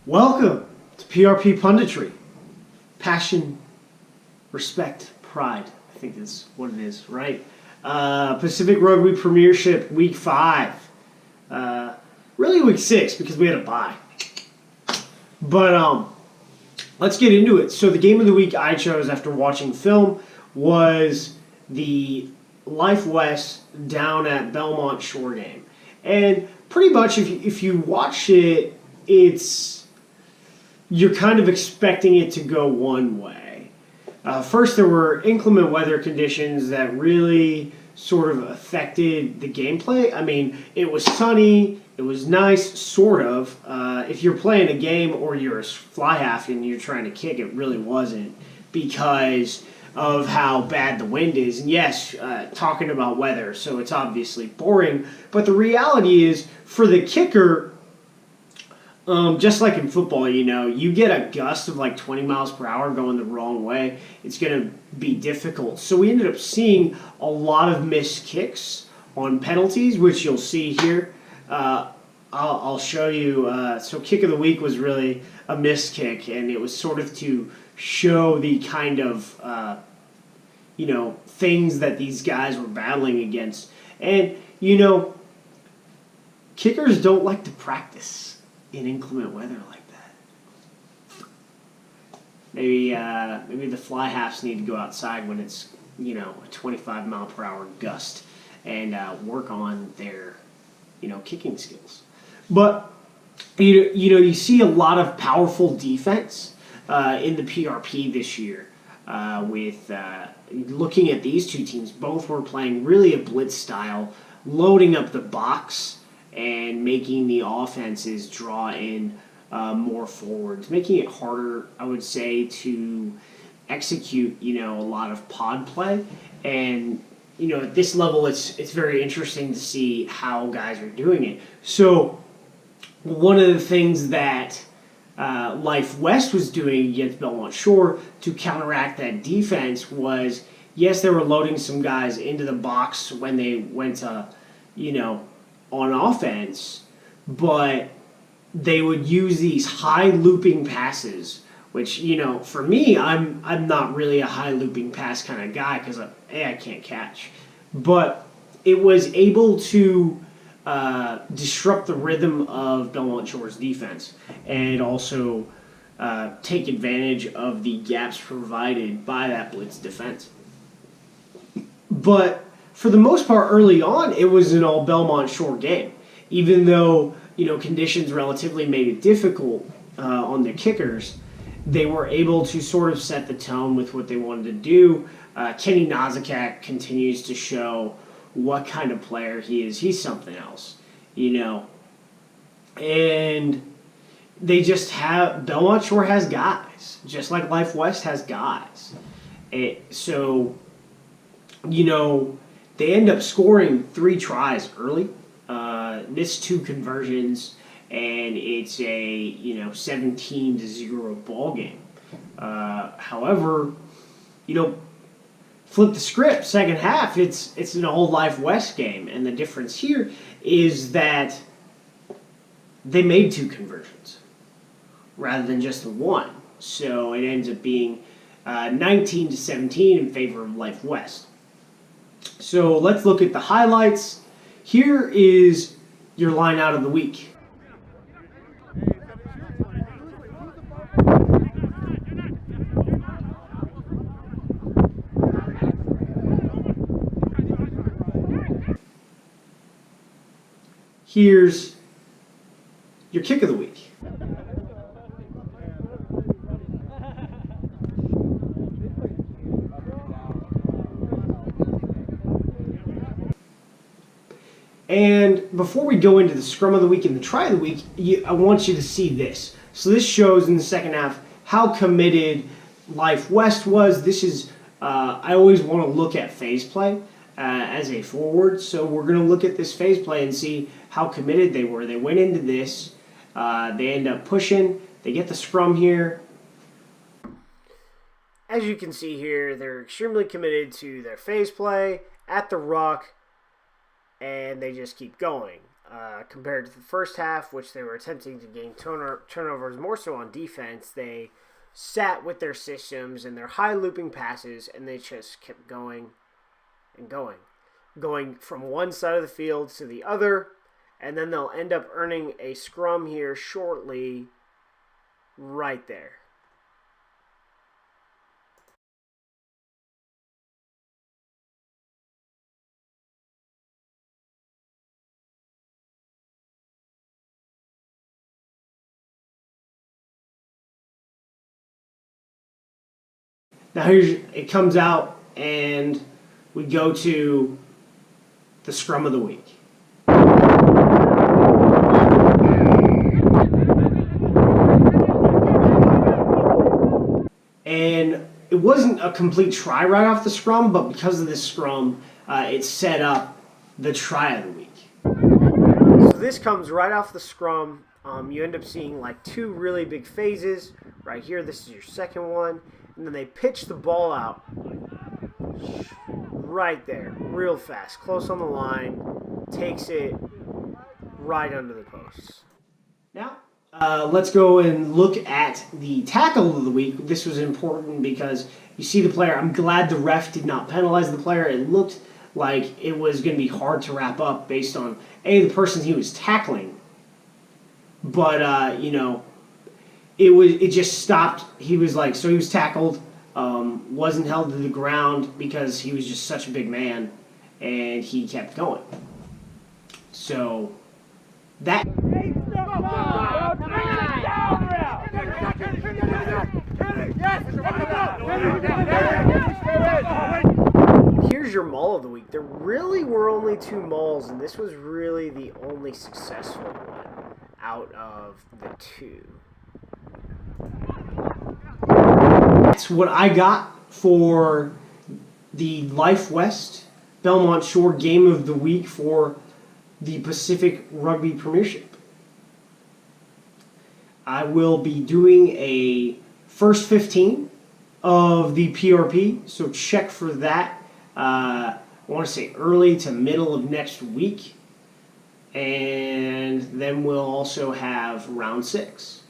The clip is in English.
Welcome to PRP Punditry. Passion, respect, pride. I think is what it is, right? Pacific Rugby Premiership Week 5. Really Week 6 because we had a bye. But let's get into it. So the game of the week I chose after watching film was the Life West down at Belmont Shore game. And pretty much if you watch it, you're kind of expecting it to go one way. First, there were inclement weather conditions that really sort of affected the gameplay. I mean, it was sunny, it was nice, sort of. If you're playing a game or you're a fly half and you're trying to kick, it really wasn't because of how bad the wind is. And yes, talking about weather, so it's obviously boring. But the reality is, for the kicker, just like in football, you get a gust of like 20 miles per hour going the wrong way, it's going to be difficult. So we ended up seeing a lot of missed kicks on penalties, which you'll see here. I'll show you. So kick of the week was really a missed kick, and it was sort of to show the kind of, things that these guys were battling against. And, kickers don't like to practice in inclement weather like that. Maybe the fly halves need to go outside when it's a 25 mile per hour gust and work on their kicking skills. But you see a lot of powerful defense in the PRP this year. With looking at these two teams, both were playing really a blitz style, loading up the box and making the offenses draw in more forwards, making it harder, I would say, to execute, a lot of pod play. And, at this level, it's very interesting to see how guys are doing it. So one of the things that Life West was doing against Belmont Shore to counteract that defense was, yes, they were loading some guys into the box when they went to, on offense, but they would use these high looping passes, which, for me, I'm not really a high looping pass kind of guy because I can't catch. But it was able to disrupt the rhythm of Belmont Shore's defense and also take advantage of the gaps provided by that blitz defense. But for the most part, early on, it was an all Belmont Shore game. Even though, conditions relatively made it difficult on the kickers, they were able to sort of set the tone with what they wanted to do. Kenny Nazikak continues to show what kind of player he is. He's something else, And they just have, Belmont Shore has guys, just like Life West has guys. So, they end up scoring 3 tries early, missed 2 conversions, and it's a 17-0 ball game. However, flip the script, second half, it's an old Life West game, and the difference here is that they made 2 conversions rather than just the 1. So it ends up being 19-17 in favor of Life West. So let's look at the highlights. Here is your line out of the week. Here's your kick of the week. And before we go into the scrum of the week and the try of the week, I want you to see this. So this shows in the second half how committed Life West was. This is, I always want to look at phase play as a forward. So we're going to look at this phase play and see how committed they were. They went into this. They end up pushing. They get the scrum here. As you can see here, they're extremely committed to their phase play at the ruck, and they just keep going. compared to the first half, which they were attempting to gain turnovers more so on defense. They sat with their systems and their high looping passes, and they just kept going and going from one side of the field to the other, and then they'll end up earning a scrum here shortly right there. Now it comes out, and we go to the scrum of the week. And it wasn't a complete try right off the scrum, but because of this scrum, it set up the try of the week. So this comes right off the scrum. You end up seeing like two really big phases. Right here, this is your second one. And then they pitch the ball out right there, real fast, close on the line, takes it right under the posts. Now, let's go and look at the tackle of the week. This was important because you see the player. I'm glad the ref did not penalize the player. It looked like it was going to be hard to wrap up based on, the person he was tackling. But, it just stopped. He was tackled, wasn't held to the ground because he was just such a big man, and he kept going. So, that... Here's your maul of the week. There really were only 2 mauls, and this was really the only successful one out of the 2. That's what I got for the Life West Belmont Shore Game of the Week for the Pacific Rugby Premiership. I will be doing a first 15 of the PRP, so check for that. I want to say early to middle of next week, and then we'll also have round 6.